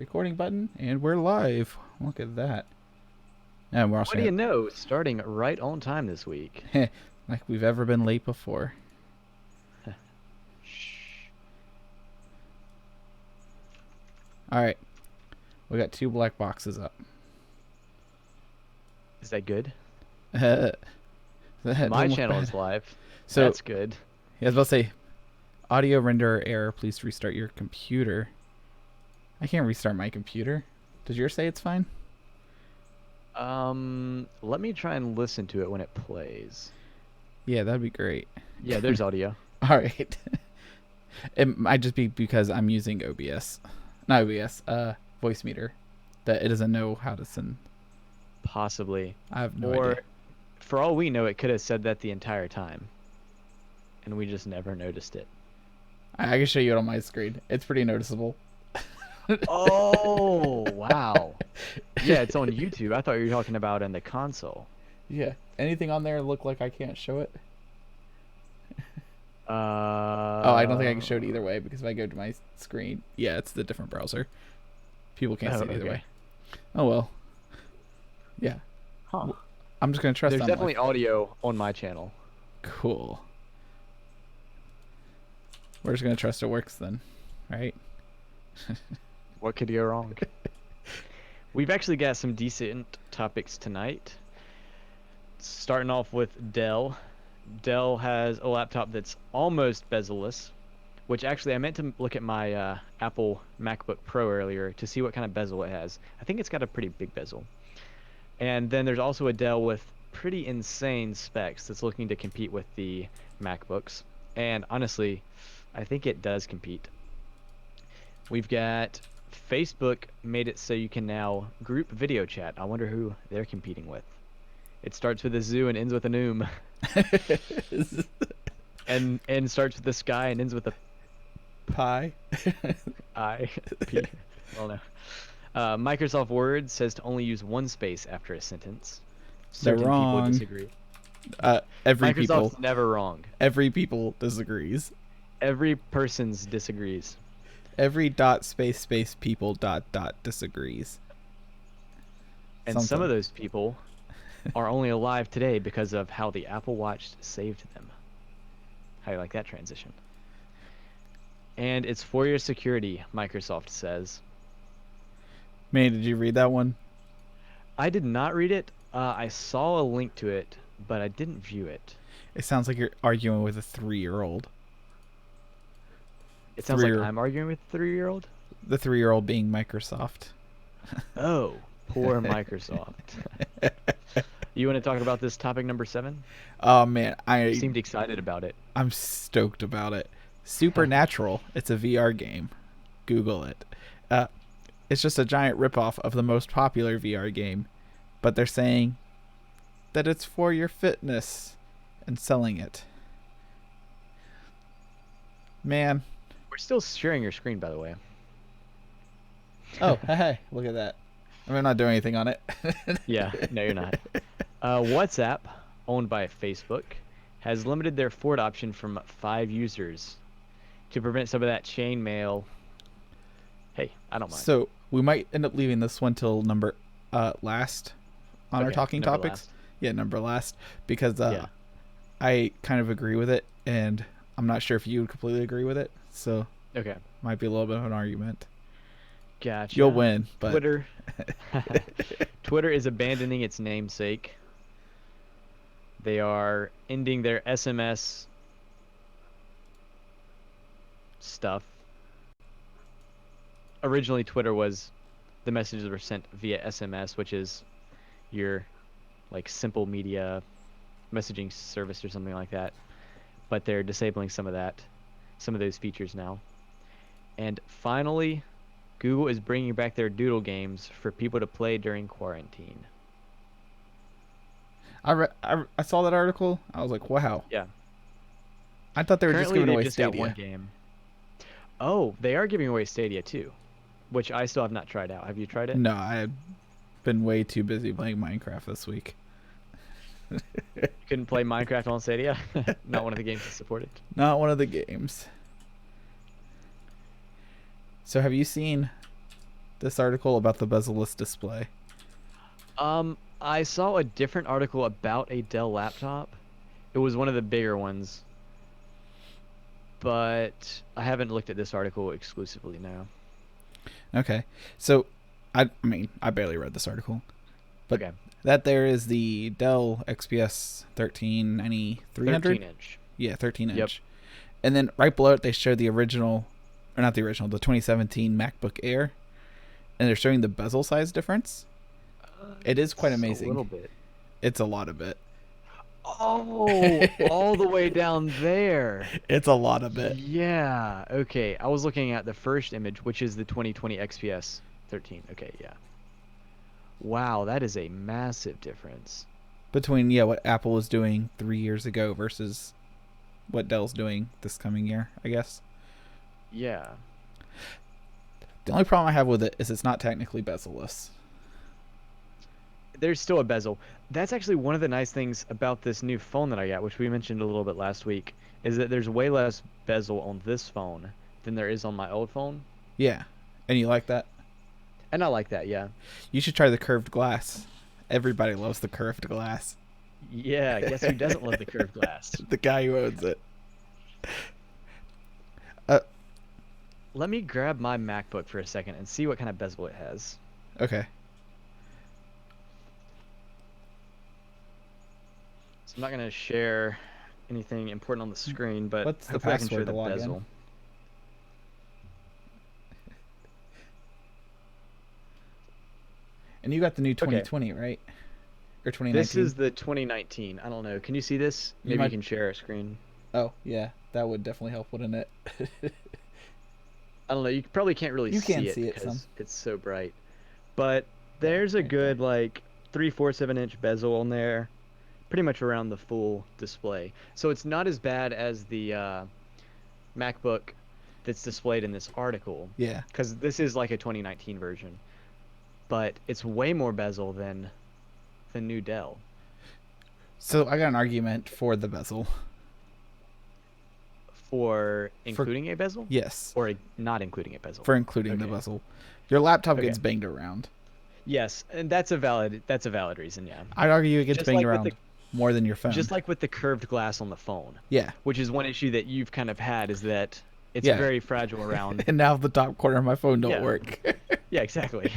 Recording button, and we're live. Look at that. And we're What also do you know? Starting right on time this week. like we've ever been late before. Shh. All right, we got 2 black boxes up. Is that good? That My don't look channel bad. is live. So, That's good. yeah, I was about to say, audio renderer error. Please restart your computer. I can't restart my computer. Does yours say it's fine? Let me try and listen to it when it plays. Yeah, that'd be great. Yeah, there's audio. All right. It might just be because I'm using OBS, not OBS, voice meter, that it doesn't know how to send. Possibly. I have no Or, idea. for all we know, it could have said that the entire time. And we just never noticed it. I can show you it on my screen. It's pretty noticeable. Oh, wow. Yeah, it's on YouTube. I thought you were talking about in the console. Yeah. Anything on there look like I can't show it? Oh, I don't think I can show it either way because if I go to my screen, yeah, it's the different browser. People can't see it either way. Oh well. Yeah. Huh. I'm just gonna trust. There's definitely audio on my channel. Cool. We're just gonna trust it works then, right? What could go wrong? We've actually got some decent topics tonight. Starting off with Dell. Dell has a laptop that's almost bezel-less, which actually I meant to look at my Apple MacBook Pro earlier to see what kind of bezel it has. I think it's got a pretty big bezel. And then there's also a Dell with pretty insane specs that's looking to compete with the MacBooks. And honestly, I think it does compete. We've got Facebook made it so you can now group video chat. I wonder who they're competing with. It starts with a zoo and ends with an oom. and starts with the sky and ends with a Pie. I. P. Well, no. Microsoft Word says to only use one space after a sentence. They're Certain wrong. people disagree. Every Microsoft's people. never wrong. Every people disagrees. Every person's disagrees. Every dot space people dot disagrees. And some of those people are only alive today because of how the Apple Watch saved them. How do you like that transition? And it's for your security, Microsoft says. Man, did you read that one? I did not read it. I saw a link to it, but I didn't view it. It sounds like you're arguing with a 3-year-old. It sounds like I'm arguing with a 3-year-old? The 3-year-old being Microsoft. Oh, poor Microsoft. You want to talk about this topic number 7? Oh man, You seemed excited about it. I'm stoked about it. Supernatural. It's a VR game. Google it. It's just a giant ripoff of the most popular VR game, but they're saying that it's for your fitness and selling it. Man. We're still sharing your screen, by the way. Oh, hey, look at that. I mean, I'm not doing anything on it. Yeah, no, you're not. WhatsApp, owned by Facebook, has limited their forward option from 5 users to prevent some of that chain mail. Hey, I don't mind. So we might end up leaving this one till number last on our talking topics. Last. Yeah, number last, because I kind of agree with it, and I'm not sure if you would completely agree with it. So okay, might be a little bit of an argument. Gotcha. You'll win, but Twitter is abandoning its namesake. They are ending their SMS stuff. Originally, Twitter was the messages were sent via SMS, which is your like simple media messaging service or something like that. But they're disabling some of those features now. And finally, Google is bringing back their doodle games for people to play during quarantine. I saw that article. I was like, wow. Yeah. I thought they were just giving away Stadia. Got one game. Oh, they are giving away Stadia too, which I still have not tried out. Have you tried it? No, I've been way too busy playing Minecraft this week. You couldn't play Minecraft on Stadia? Not one of the games that support it? Not one of the games. So have you seen this article about the bezel-less display? I saw a different article about a Dell laptop. It was one of the bigger ones, but I haven't looked at this article exclusively now. Okay, so I mean I barely read this article, but Okay. that there is the Dell XPS 1390-300. 13-inch. Yeah, 13 inch. Yep. And then right below it, they show the original, or not the original, the 2017 MacBook Air, and they're showing the bezel size difference. It is quite amazing. A little bit. It's a lot of it. Oh, all the way down there. It's a lot of it. Yeah. Okay. I was looking at the first image, which is the 2020 XPS 13. Okay. Yeah. Wow, that is a massive difference. Between, what Apple was doing 3 years ago versus what Dell's doing this coming year, I guess. Yeah. The only problem I have with it is it's not technically bezel-less. There's still a bezel. That's actually one of the nice things about this new phone that I got, which we mentioned a little bit last week, is that there's way less bezel on this phone than there is on my old phone. Yeah. And you like that? And I like that, yeah. You should try the curved glass. Everybody loves the curved glass. Yeah, guess who doesn't love the curved glass? The guy who owns it. Let me grab my MacBook for a second and see what kind of bezel it has. Okay. So I'm not going to share anything important on the screen, but What's the hopefully I can show password the to log in? bezel. And you got the new 2020, right? Or 2019? This is the 2019. I don't know. Can you see this? Maybe you can share a screen. Oh, yeah. That would definitely help, wouldn't it? I don't know. You probably can't really You see can it see it because some. it's so bright. But there's a good like 3/4-inch bezel on there, pretty much around the full display. So it's not as bad as the MacBook that's displayed in this article. Yeah. Because this is like a 2019 version, but it's way more bezel than the new Dell. So I got an argument for the bezel. For including a bezel? Yes. Or not including a bezel? For including the Okay. bezel. Your laptop Okay. gets banged around. Yes, and that's a valid reason, yeah. I'd argue it gets Just banged like with around more than your phone. Just like with the curved glass on the phone. Yeah. Which is one issue that you've kind of had, is that it's Yeah. very fragile around. And now the top corner of my phone don't Yeah. work. Yeah, exactly.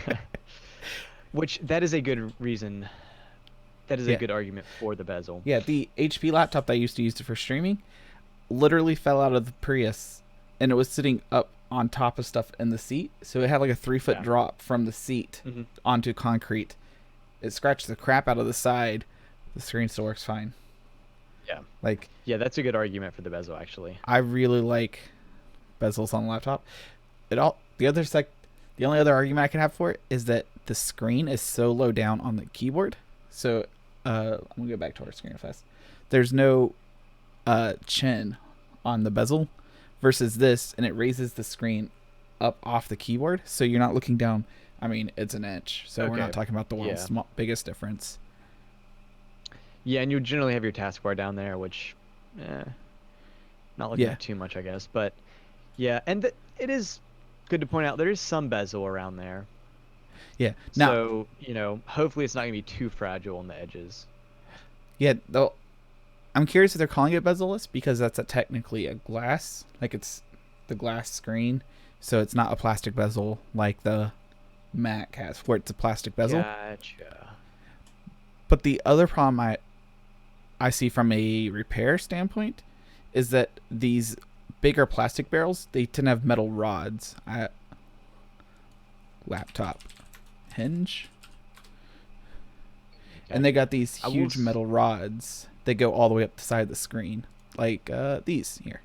Which, that is a good reason. That is a good argument for the bezel. Yeah, the HP laptop that I used to use for streaming literally fell out of the Prius, and it was sitting up on top of stuff in the seat. So it had like a 3-foot drop from the seat onto concrete. It scratched the crap out of the side. The screen still works fine. Yeah. Like, Yeah, that's a good argument for the bezel, actually. I really like bezels on the laptop. The only other argument I can have for it is that the screen is so low down on the keyboard. So I'm gonna go back to our screen fast. There's no chin on the bezel versus this, and it raises the screen up off the keyboard, so you're not looking down. I mean, it's an inch, so we're Okay. not talking about the world's biggest difference. Yeah, and you generally have your taskbar down there, which, not looking at too much, I guess. But yeah, and it is good to point out there is some bezel around there. Yeah. Now, So, hopefully it's not going to be too fragile on the edges. yeah, though, I'm curious if they're calling it bezel-less because that's technically a glass, like it's the glass screen, so it's not a plastic bezel like the Mac has, where it's a plastic bezel. Gotcha. But the other problem I see from a repair standpoint is that these bigger plastic barrels, they tend to have metal rods. Laptop hinge. Okay. And they got these huge metal rods that go all the way up the side of the screen. Like these here.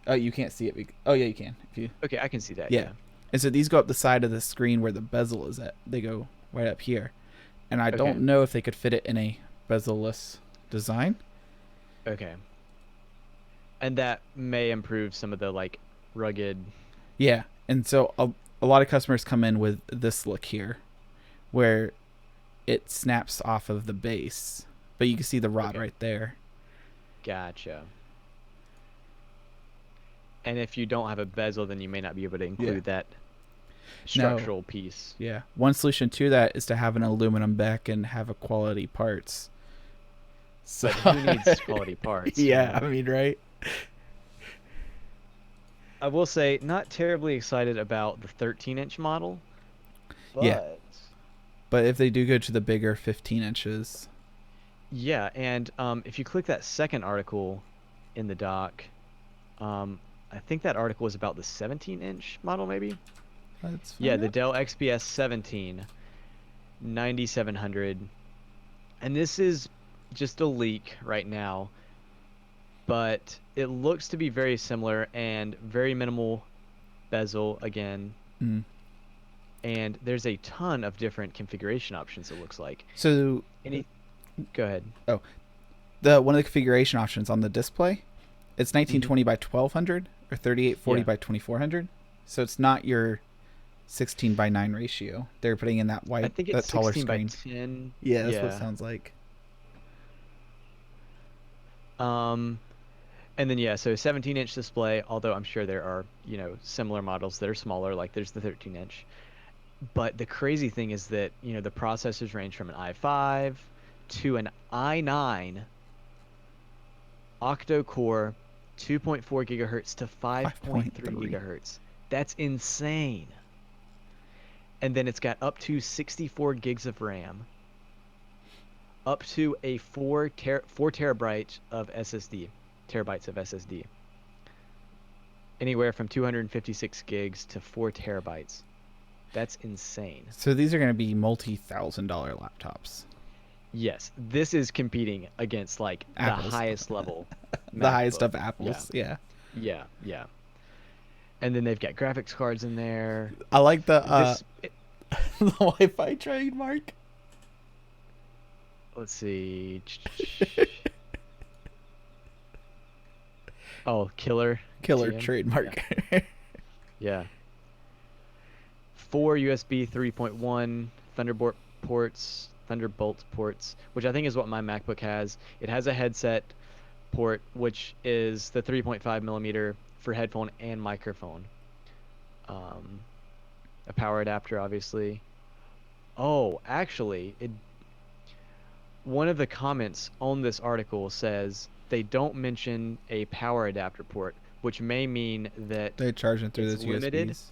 Oh, you can't see it. Oh, yeah, you can. Okay, I can see that. Yeah. And so these go up the side of the screen where the bezel is at. They go right up here. And I don't know if they could fit it in a bezel-less design. Okay. And that may improve some of the like rugged. Yeah. And so a lot of customers come in with this look here where it snaps off of the base, but you can see the rod right there. Gotcha. And if you don't have a bezel, then you may not be able to include that No. structural piece. Yeah. One solution to that is to have an aluminum back and have a quality parts. So, But who needs quality parts? You yeah, know? I mean, right? I will say, not terribly excited about the 13-inch model, Yeah. but But if they do go to the bigger 15 inches, yeah. And if you click that second article in the doc, I think that article was about the 17-inch model, maybe. let's Yeah, find the out. Dell XPS 17 9700, and this is just a leak right now, but it looks to be very similar and very minimal bezel again, Mm. and there's a ton of different configuration options. It looks like. So, Any? Go ahead. oh, the one of the configuration options on the display, it's 1920 by 1200 or 3840 Yeah. by 2400. So it's not your 16 by 9 ratio. They're putting in that I white, think that it's taller 16 by screen. 10. Yeah, that's what it Yeah. sounds like. Um, and then yeah, so 17-inch display, although I'm sure there are, similar models that are smaller, like there's the 13-inch. But the crazy thing is that, the processors range from an i5 to an i9 octo-core 2.4 gigahertz to 5.3 5.3. gigahertz. That's insane. And then it's got up to 64 gigs of RAM, up to a 4 terabytes of SSD, anywhere from 256 gigs to 4 terabytes. That's insane. So these are going to be multi-$1,000 laptops. Yes, this is competing against like Apples. the highest level The highest MacBook. of apples. Yeah. Yeah. And then they've got graphics cards in there. I like the This, the Wi-Fi trademark. let's see. Oh, killer Killer TM? trademark. Yeah. 4 USB 3.1 Thunderbolt ports, which I think is what my MacBook has. It has a headset port, which is the 3.5 millimeter for headphone and microphone. A power adapter, obviously. Oh, actually, one of the comments on this article says they don't mention a power adapter port, which may mean that They charge it through it's those limited. USBs.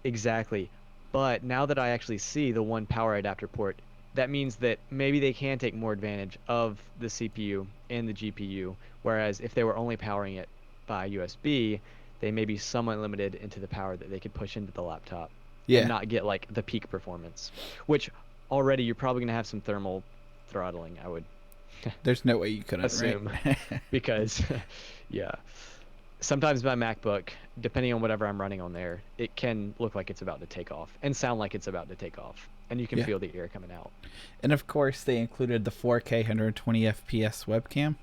Exactly. But now that I actually see the one power adapter port, that means that maybe they can take more advantage of the CPU and the GPU. Whereas if they were only powering it by USB, they may be somewhat limited into the power that they could push into the laptop and Yeah. not get like the peak performance, which already you're probably going to have some thermal throttling, I would There's no way you couldn't, assume. right? Because, yeah. Sometimes my MacBook, depending on whatever I'm running on there, it can look like it's about to take off and sound like it's about to take off. And you can Yeah. feel the air coming out. And of course, they included the 4K 120 FPS webcam.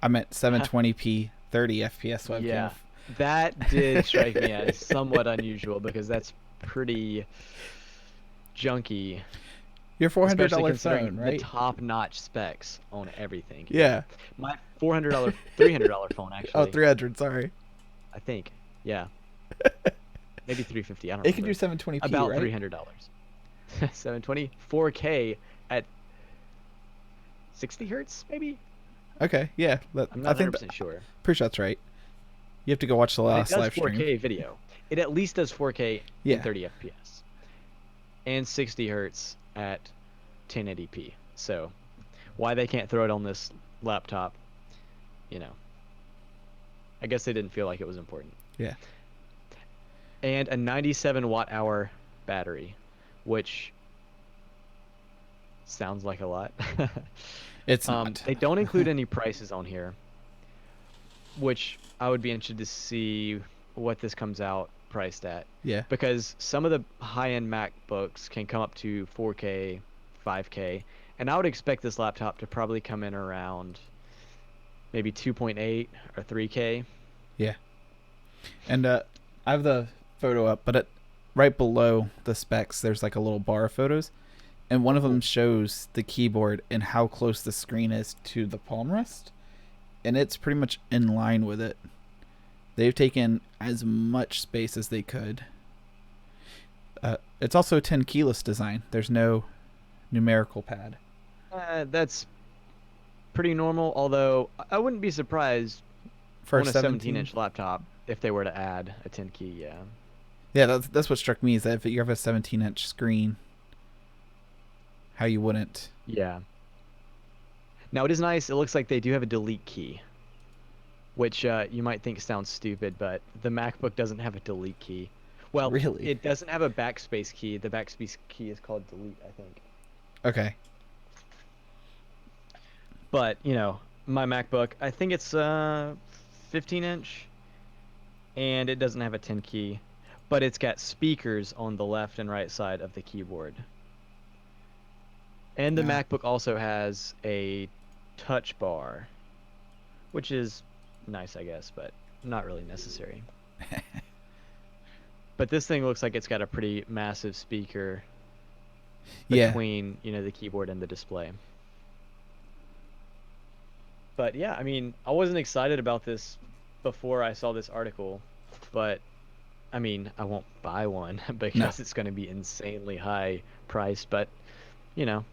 I meant 720p 30 FPS webcam. Yeah, that did strike me as somewhat unusual because that's pretty junky. Your $400 Especially considering phone, the right? top-notch specs on everything. Yeah. My $400, $300 phone, actually. Oh, 300. Sorry. I think. Yeah. Maybe 350. I don't It can remember. do 720p, About right? $300. 720, 4K at 60 hertz, maybe. Okay. Yeah. I'm I not think 100% sure. pretty sure that's right. You have to go watch the But it last does live 4K stream. video. It at least does 4K Yeah. in 30 FPS and 60 hertz at 1080p. So, why they can't throw it on this laptop, I guess they didn't feel like it was important. Yeah. And a 97 watt hour battery, which sounds like a lot. It's not. They don't include any prices on here, which I would be interested to see what this comes out priced at. Yeah. Because some of the high-end MacBooks can come up to 4K, 5K, and I would expect this laptop to probably come in around maybe 2.8 or 3K. Yeah. And I have the photo up, but right below the specs, there's like a little bar of photos. And one of them shows the keyboard and how close the screen is to the palm rest. And it's pretty much in line with it. They've taken as much space as they could. It's also a 10 keyless design. There's no numerical pad That's pretty normal, although I wouldn't be surprised for a on a 17. 17-inch laptop if they were to add a 10 key, yeah. Yeah, that's what struck me is that if you have a 17-inch screen, how you wouldn't. Yeah. Now it is nice. It looks like they do have a delete key, which you might think sounds stupid, but the MacBook doesn't have a delete key. Well, Really? it doesn't have a backspace key. The backspace key is called delete, I think. Okay. But, my MacBook, I think it's 15-inch, and it doesn't have a 10 key, but it's got speakers on the left and right side of the keyboard. And the Yeah. MacBook also has a touch bar, which is nice, I guess, but not really necessary. But this thing looks like it's got a pretty massive speaker Yeah. between, the keyboard and the display. But yeah, I mean, I wasn't excited about this before I saw this article, but I mean, I won't buy one because it's going to be insanely high priced, but Now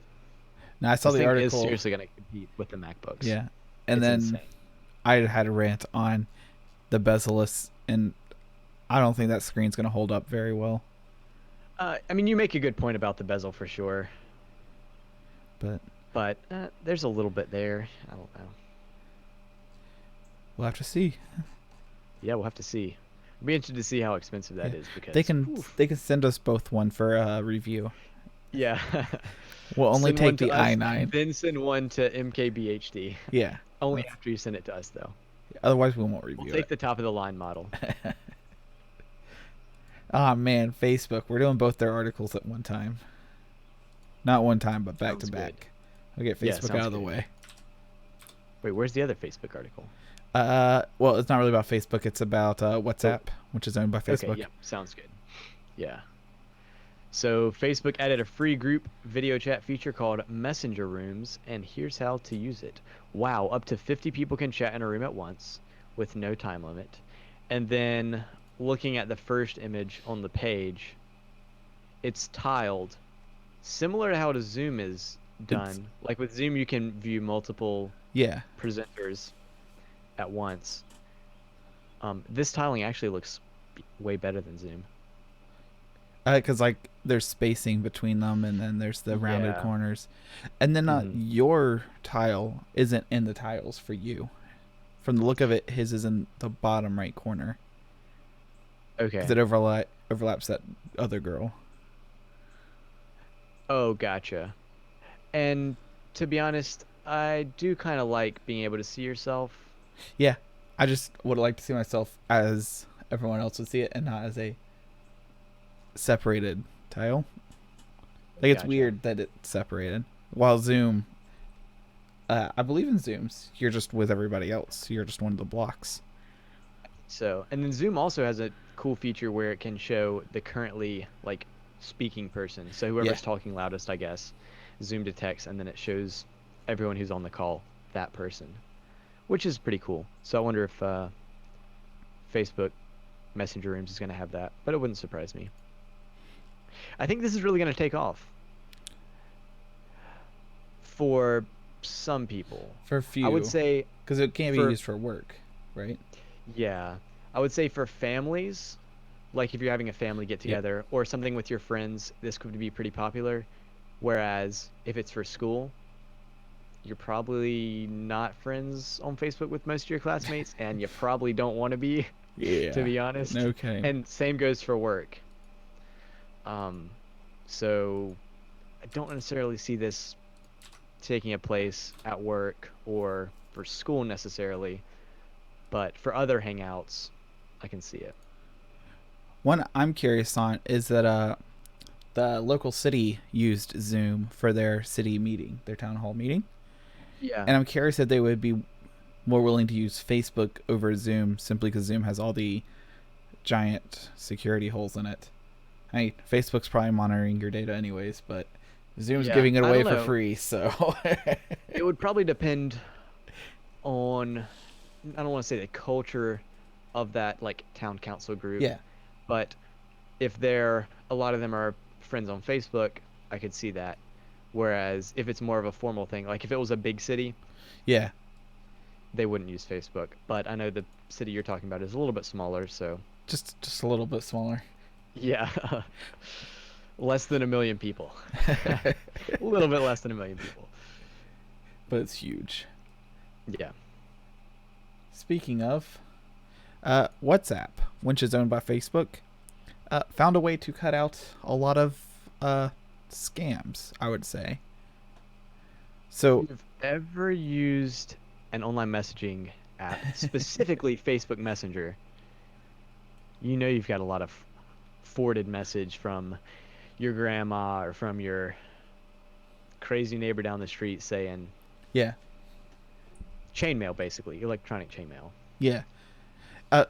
I saw this the thing is article. seriously going to compete with the MacBooks. Yeah. And It's then insane. I had a rant on the bezel-less, and I don't think that screen's going to hold up very well. I mean, you make a good point about the bezel for sure, But but there's a little bit there. I don't know. we'll have to see. Yeah, we'll have to see. I'll be interested to see how expensive that Yeah. is because They can send us both one for a review. yeah. We'll only Send one take the to us, i9. then send one to MKBHD. Yeah. Only after you send it to us, though. Otherwise, we won't We'll review take it. the top of the line model. Oh man, Facebook. We're doing both their articles at one time. Not one time, but back Sounds to good. back. I'll get Yeah, Facebook sounds out of the good. way. Wait, where's the other Facebook article? Well, it's not really about Facebook. It's about WhatsApp, which is owned by Facebook. Okay, yeah, sounds good. Yeah. So Facebook added a free group video chat feature called Messenger Rooms, and here's how to use it. Wow, up to 50 people can chat in a room at once with no time limit. And then looking at the first image on the page, it's tiled, similar to how the Zoom is done. Like with Zoom, you can view multiple Yeah. presenters at once. This tiling actually looks way better than Zoom. Because like there's spacing between them, and then there's the rounded Yeah. corners, and then Mhm. your tile isn't in the tiles for you. From the look of it, his is in the bottom right corner Okay. because it overlaps that other girl. Oh, gotcha. And to be honest, I do kind of like being able to see yourself. Yeah, I just would like to see myself as everyone else would see it, and not as a separated tile. Like it's Gotcha. weird that it's separated. While Zoom, I believe in Zooms, you're just with everybody else. You're just one of the blocks. So, and then Zoom also has a cool feature where it can show the currently like speaking person. So whoever's talking loudest, I guess, Zoom detects, and then it shows everyone who's on the call that person, which is pretty cool. So I wonder if Facebook Messenger Rooms is going to have that, but it wouldn't surprise me. I think this is really going to take off for some people. For a few, I would say, because it can't be for- used for work, right? yeah, I would say for families, like if you're having a family get together or something with your friends, this could be pretty popular. Whereas if it's for school, you're probably not friends on Facebook with most of your classmates, and you probably don't want to be, Yeah. to be honest. No kidding. And same goes for work. So I don't necessarily see this taking a place at work or for school necessarily, but for other hangouts, I can see it. One I'm curious on is that the local city used Zoom for their city meeting, their town hall meeting. Yeah. And I'm curious if they would be more willing to use Facebook over Zoom simply because Zoom has all the giant security holes in it. I mean, Facebook's probably monitoring your data anyways, but Zoom's Yeah, giving it I away don't for know. free, so It would probably depend on, I don't want to say the culture of that like town council group, yeah. but if a lot of them are friends on Facebook, I could see that. Whereas if it's more of a formal thing, like if it was a big city, Yeah, they wouldn't use Facebook. But I know the city you're talking about is a little bit smaller, so just a little bit smaller. yeah, less than 1 million people. A little bit less than 1 million people. But it's huge. Yeah. Speaking of, WhatsApp, which is owned by Facebook, found a way to cut out a lot of scams, I would say. So, If you've ever used an online messaging app, specifically Facebook Messenger, you know you've got a lot of forwarded message from your grandma or from your crazy neighbor down the street saying yeah, chainmail, basically, electronic chainmail. yeah. Uh,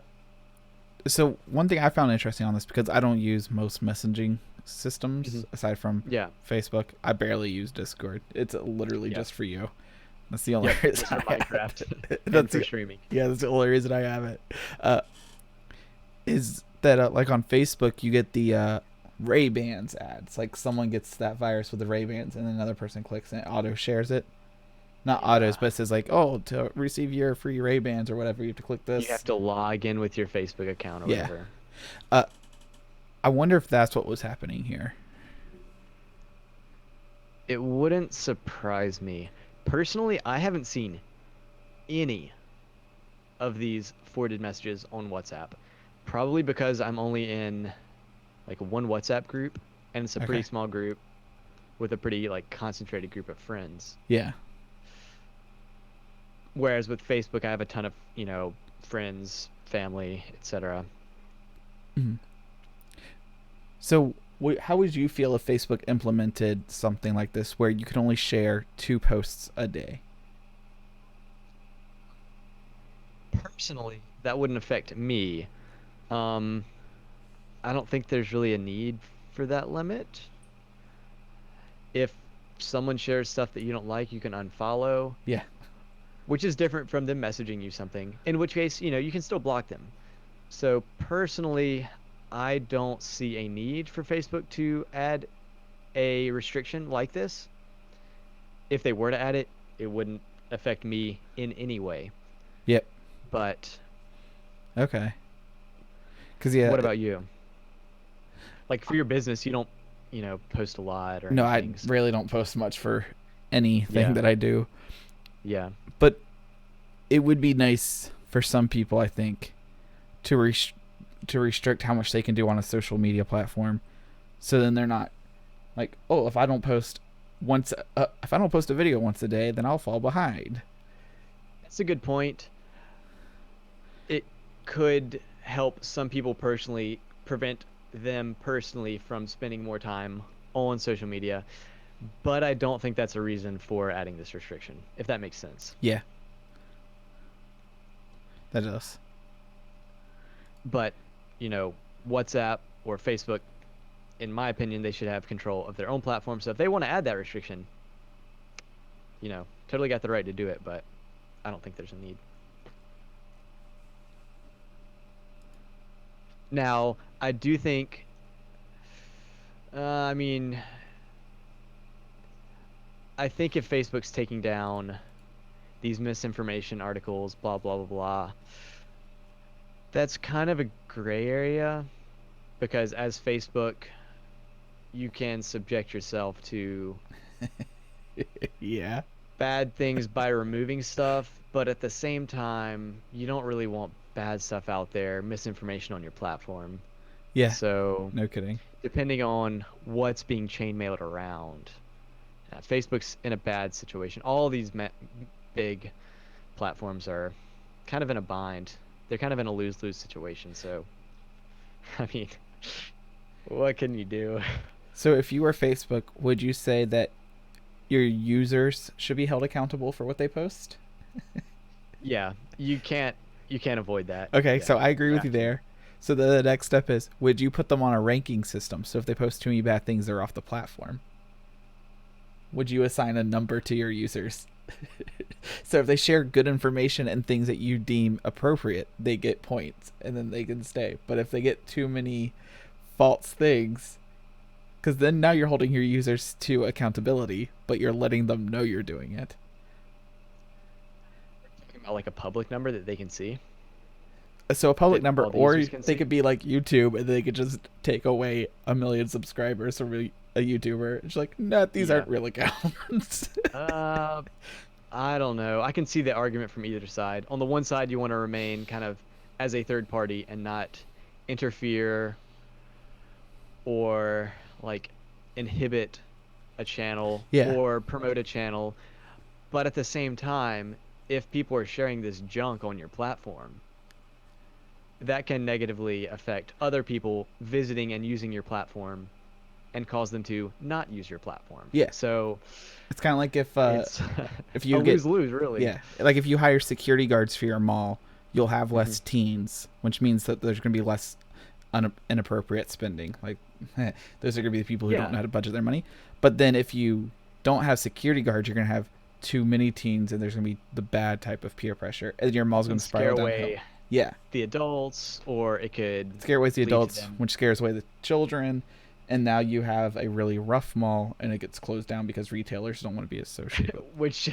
so one thing I found interesting on this, because I don't use most messaging systems aside from Yeah. Facebook. I barely use Discord. It's literally Yep. just for you. That's the only Yep, reason just for I have Minecraft it. and That's for the, streaming. yeah, that's the only reason I have it. Is that like on Facebook you get the Ray-Bans ads. Like someone gets that virus with the Ray-Bans and another person clicks and it auto shares it. Not autos, but it says like, oh, to receive your free Ray-Bans or whatever, you have to click this. You have to log in with your Facebook account or Yeah. whatever. I wonder if that's what was happening here. It wouldn't surprise me. Personally, I haven't seen any of these forwarded messages on WhatsApp. Probably because I'm only in like one WhatsApp group, and it's a pretty Okay. small group with a pretty like concentrated group of friends. Yeah. Whereas with Facebook, I have a ton of, friends, family, etc. Mhm. So, how would you feel if Facebook implemented something like this where you can only share 2 posts a day? Personally, that wouldn't affect me. Um, I don't think there's really a need for that limit. If someone shares stuff that you don't like, you can unfollow, Yeah. which is different from them messaging you something, in which case, you can still block them. So personally, I don't see a need for Facebook to add a restriction like this. If they were to add it, it wouldn't affect me in any way. Yep. But Okay. Cuz yeah, what about you? Like for your business, you don't, post a lot or no, I anything. really don't post much for anything Yeah. that I do. Yeah. But it would be nice for some people, I think, to restrict how much they can do on a social media platform. So then they're not like, oh, if I don't post a video once a day, then I'll fall behind. That's a good point. It could help some people personally, prevent them personally from spending more time on social media, but I don't think that's a reason for adding this restriction, if that makes sense. Yeah. That does. But, WhatsApp or Facebook, in my opinion, they should have control of their own platform. So if they want to add that restriction, totally got the right to do it, but I don't think there's a need. Now, I do think, I mean, I think if Facebook's taking down these misinformation articles, blah, blah, blah, blah, that's kind of a gray area because as Facebook, you can subject yourself to Yeah. bad things by removing stuff, but at the same time, you don't really want bad stuff out there, misinformation on your platform. Yeah. So, No kidding. depending on what's being chainmailed around, Facebook's in a bad situation. All these big platforms are kind of in a bind. They're kind of in a lose-lose situation. So, I mean, what can you do? So if you were Facebook, would you say that your users should be held accountable for what they post? Yeah, you can't avoid that. Okay, Yeah, so I agree with you have to. there. So the next step is, would you put them on a ranking system? So if they post too many bad things, they're off the platform. Would you assign a number to your users? So if they share good information and things that you deem appropriate, they get points and then they can stay. But if they get too many false things, because then now you're holding your users to accountability, but you're letting them know you're doing it. Talking about like a public number that they can see. So a public That number, all the or users can they see? could be like YouTube, and they could just take away 1 million subscribers from a YouTuber. It's like, no, these Yeah. aren't real accounts. Uh, I don't know. I can see the argument from either side. On the one side, you want to remain kind of as a third party and not interfere or like inhibit a channel Yeah. or promote a channel. But at the same time, if people are sharing this junk on your platform, that can negatively affect other people visiting and using your platform and cause them to not use your platform. Yeah. So It's kind of like it's if a you get lose-lose, really. yeah, like if you hire security guards for your mall, you'll have less Mhm. teens, which means that there's going to be less inappropriate spending. Like those are going to be the people who don't Yeah. know how to budget their money. But then if you don't have security guards, you're going to have too many teens, and there's going to be the bad type of peer pressure, and your mall's going And to scare spiral downhill. away Yeah, the adults, or it could scare away the lead to adults, them. which scares away the children, and now you have a really rough mall, and it gets closed down because retailers don't want to be associated with. Which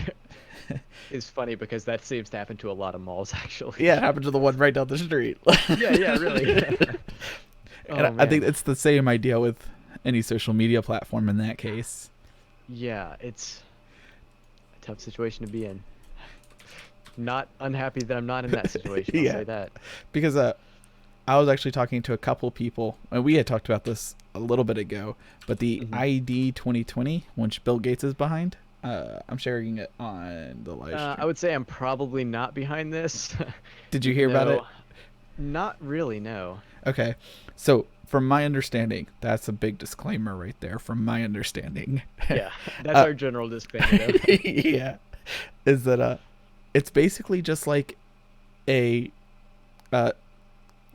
is funny because that seems to happen to a lot of malls, actually. Yeah, it happened to the one right down the street. Yeah, yeah, really. And Oh I think man. it's the same idea with any social media platform in that case. Yeah, it's a tough situation to be in. Not unhappy that I'm not in that situation, I'll Yeah. say that. Because I was actually talking to a couple people, and we had talked about this a little bit ago, but the Mhm. ID 2020, which Bill Gates is behind, I'm sharing it on the live I stream. would say I'm probably not behind this. Did you hear about it? No, not really, no. Okay. So, from my understanding, that's a big disclaimer right there. From my understanding. Yeah, that's Uh, our general disclaimer, though. Yeah. Is that it's basically just like a uh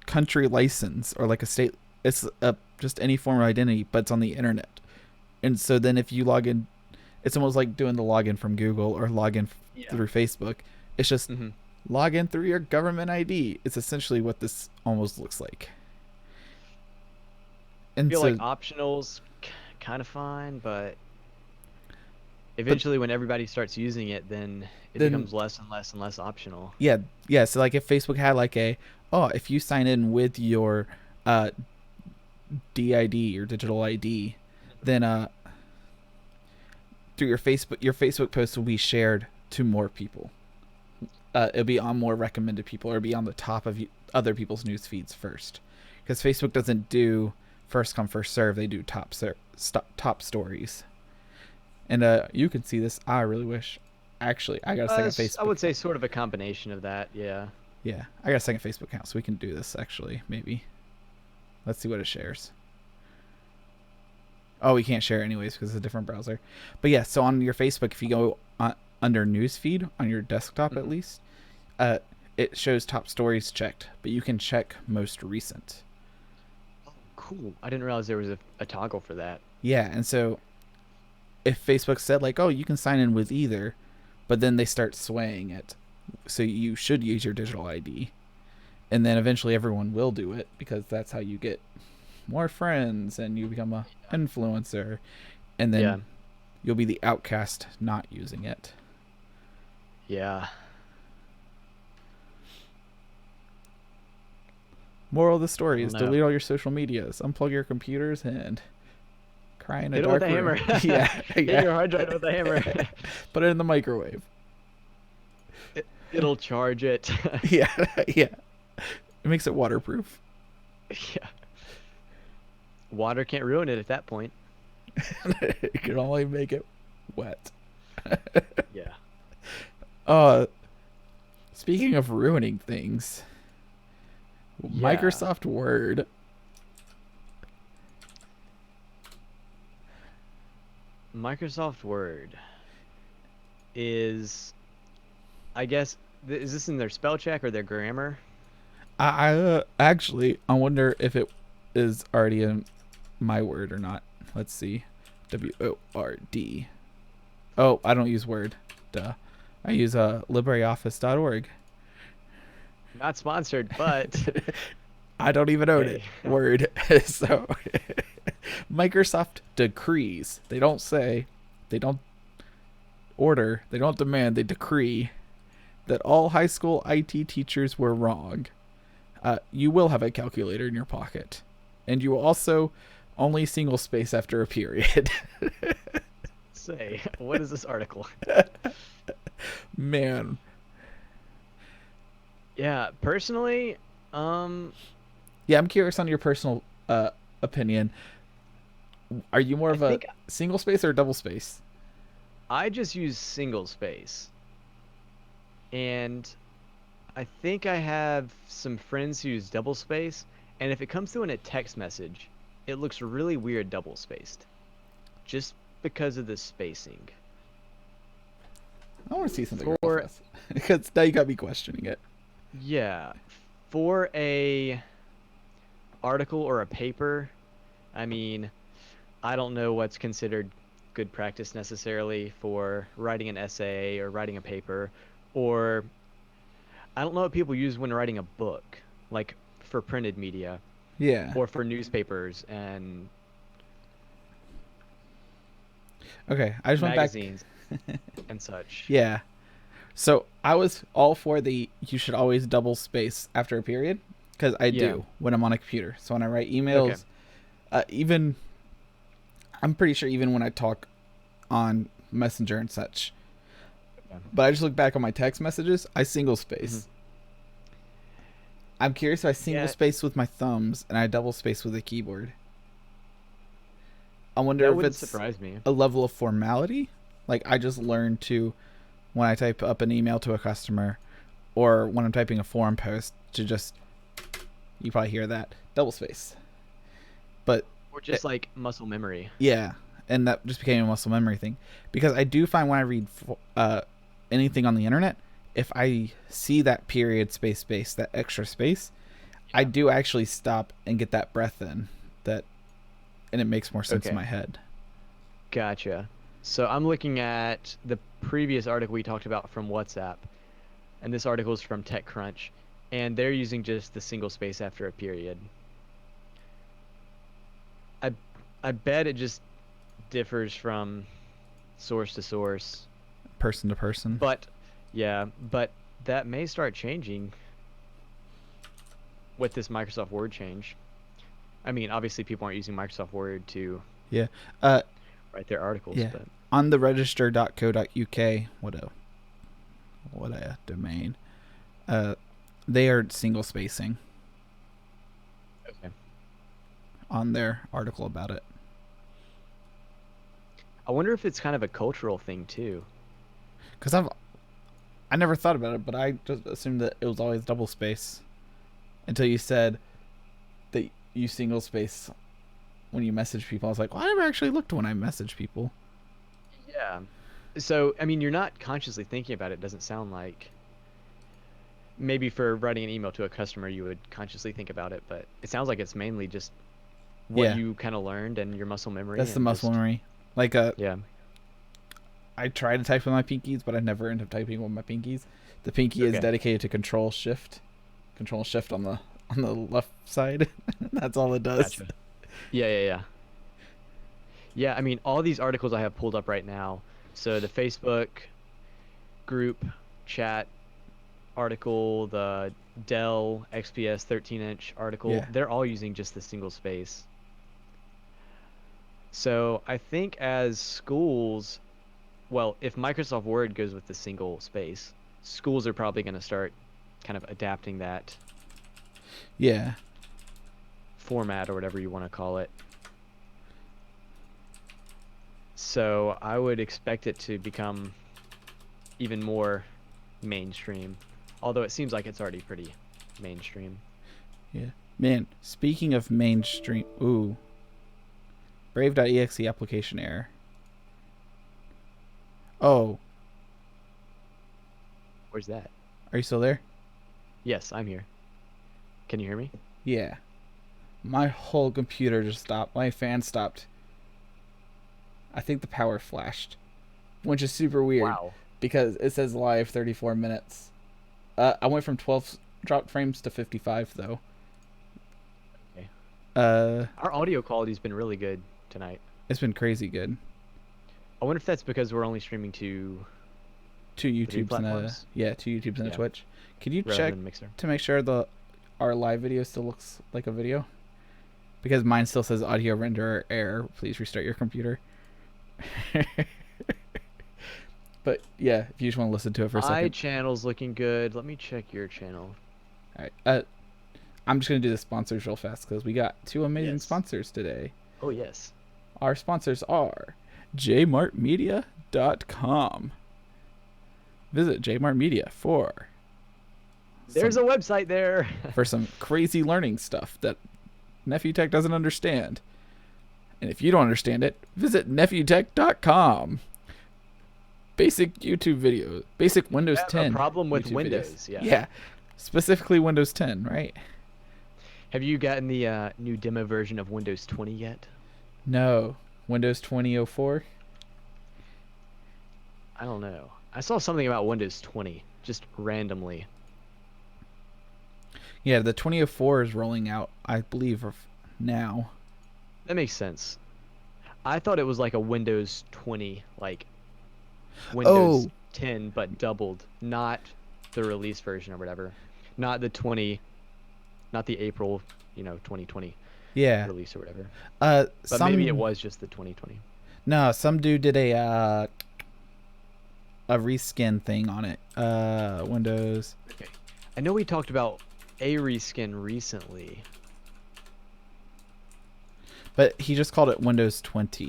country license, or like a state. It's just any form of identity, but it's on the internet. And so then if you log in, it's almost like doing the login from Google or login Yeah. through Facebook. It's just hmm log in through your government ID. It's essentially what this almost looks like. I And feel so like optional's kind of fine, but eventually when everybody starts using it, then it then becomes less and less and less optional. yeah, so like if Facebook had like if you sign in with your uh DID or digital ID, then through your Facebook posts will be shared to more people. It'll be on more recommended people, or be on the top of other people's news feeds first, because Facebook doesn't do first come first serve. They do top stories. And you can see this. I really wish. Actually, I got a second Facebook. I would say sort of a combination of that, yeah. Yeah, I got a second Facebook account, so we can do this actually. Maybe. Let's see what it shares. Oh, we can't share anyways because it's a different browser. But yeah, so on your Facebook, if you go under newsfeed on your desktop at least, it shows top stories checked, but you can check most recent. Cool. I didn't realize there was a toggle for that. Yeah, and so if Facebook said like, oh, you can sign in with either, but then they start swaying it, so you should use your digital ID, and then eventually everyone will do it because that's how you get more friends and you become a influencer, and then Yeah. you'll be the outcast not using it. Yeah. Moral of the story I is don't know. delete all your social medias, unplug your computers, and cry in a Hit it dark with a room. hammer. Yeah, Hit yeah. your hard drive with a hammer. Put it in the microwave. It'll charge it. Yeah, yeah. It makes it waterproof. Yeah. Water can't ruin it at that point. It can only make it wet. Yeah. Speaking of ruining things, Yeah. Microsoft Word. Microsoft Word is, I guess, is this in their spell check or their grammar? I actually I wonder if it is already in my Word or not. Let's see. WORD. Oh, I don't use Word. Duh. I use LibreOffice.org. Not sponsored, but I don't even own it. Hey. Word. So Microsoft decrees. They don't say, they don't order, they don't demand, they decree that all high school IT teachers were wrong. You will have a calculator in your pocket. And you will also only single space after a period. Say, what is this article? Man. Yeah, personally, Yeah, I'm curious on your personal opinion. Are you more I of a think single space or a double space? I just use single space. And I think I have some friends who use double space, and if it comes through in a text message, it looks really weird double spaced. Just because of the spacing. I want to see something real For fast. Because now you got me questioning it. yeah, for a article or a paper, I mean, I don't know what's considered good practice necessarily for writing an essay or writing a paper, or I don't know what people use when writing a book, like for printed media Yeah. or for newspapers and Okay, I just went back. magazines and such. Yeah. So I was all for the you should always double space after a period because I Yeah. do when I'm on a computer. So when I write Okay. emails, even I'm pretty sure even when I talk on Messenger and such. Yeah. But I just look back on my text messages. I single hmm space. I'm curious if I single Yeah, space with my thumbs and I double space with a keyboard. I wonder that if wouldn't it's surprise me. a level of formality. Like I just learned to when I type up an email to a customer or when I'm typing a forum post to just you probably hear that double space. But Or just like muscle memory. yeah, and that just became a muscle memory thing because I do find when I read anything on the internet, if I see that period space that extra space, I Yeah. do actually stop and get that breath in. That and it makes more sense in Okay. my head. Gotcha. So I'm looking at the previous article we talked about from WhatsApp, and this article is from TechCrunch, and they're using just the single space after a period. I I bet it just differs from source to source, Person to person. but yeah, but that may start changing with this Microsoft Word change. I mean, obviously people aren't using Microsoft Word to Yeah. Uh write their articles, yeah. but On the register.co.uk, what a domain. Uh they are single spacing okay. on their article about it. I wonder if it's kind of a cultural thing too. Cuz I never thought about it, but I just assumed that it was always double space until you said that you single space when you message people. I was like, well, I never actually looked when I message people. Yeah. So, I mean, you're not consciously thinking about it, doesn't sound like. Maybe for writing an email to a customer, you would consciously think about it, but it sounds like it's mainly just what Yeah, you kind of learned and your muscle memory that's the and muscle just, memory. Like, yeah. I try to type with my pinkies, but I never end up typing with my pinkies. The pinky is Okay. dedicated to control shift on the left side. That's all it does. Gotcha. Yeah, yeah, yeah. Yeah, I mean, all these articles I have pulled up right now. So the Facebook group chat article, the Dell XPS 13-inch article, Yeah, they're all using just the single space. So I think as schools, well, if Microsoft Word goes with the single space, schools are probably going to start kind of adapting that yeah, format or whatever you want to call it. So I would expect it to become even more mainstream, although it seems like it's already pretty mainstream. yeah. Man, speaking of mainstream, ooh, Brave.exe application error. Oh, Where's that? are you still there? Yes, I'm here. Can you hear me? Yeah. My whole computer just stopped. My fan stopped. I think the power flashed, which is super weird Wow. because it says live 34 minutes. I went from 12 drop frames to 55 though. Our audio quality's been really good tonight. It's been crazy good. I wonder if that's because we're only streaming to Two two YouTubes and a platforms? two YouTubes and a Yeah. Twitch. Can you rather check than Mixer. to make sure our live video still looks like a video? Because mine still says audio renderer error. Please restart your computer. But yeah, if you just want to listen to it for a My second. channel's looking good. Let me check your channel. All right. I'm just gonna do the sponsors real fast because we got two amazing Yes. sponsors today. Oh yes. Our sponsors are jmartmedia.com. Visit jmartmedia for There's a website there. for some crazy learning stuff that Nephew Tech doesn't understand. And if you don't understand it, visit nepnewtech.com. Basic YouTube videos, basic Windows Yeah, 10. a problem with YouTube Windows, videos. yeah. Yeah, specifically Windows 10, right? Have you gotten the new demo version of Windows 20 yet? No, Windows 2004. I don't know. I saw something about Windows 20 just randomly. Yeah, the 2004 is rolling out, I believe, now. That makes sense. I thought it was like a Windows 20, like Windows 10 but doubled, not the release version or whatever. Not the 20, not the April, 2020 Yeah. release or whatever. But But maybe it was just the 2020. No, some dude did a reskin thing on it. Windows. Okay. I know we talked about a reskin recently. But he just called it Windows 20.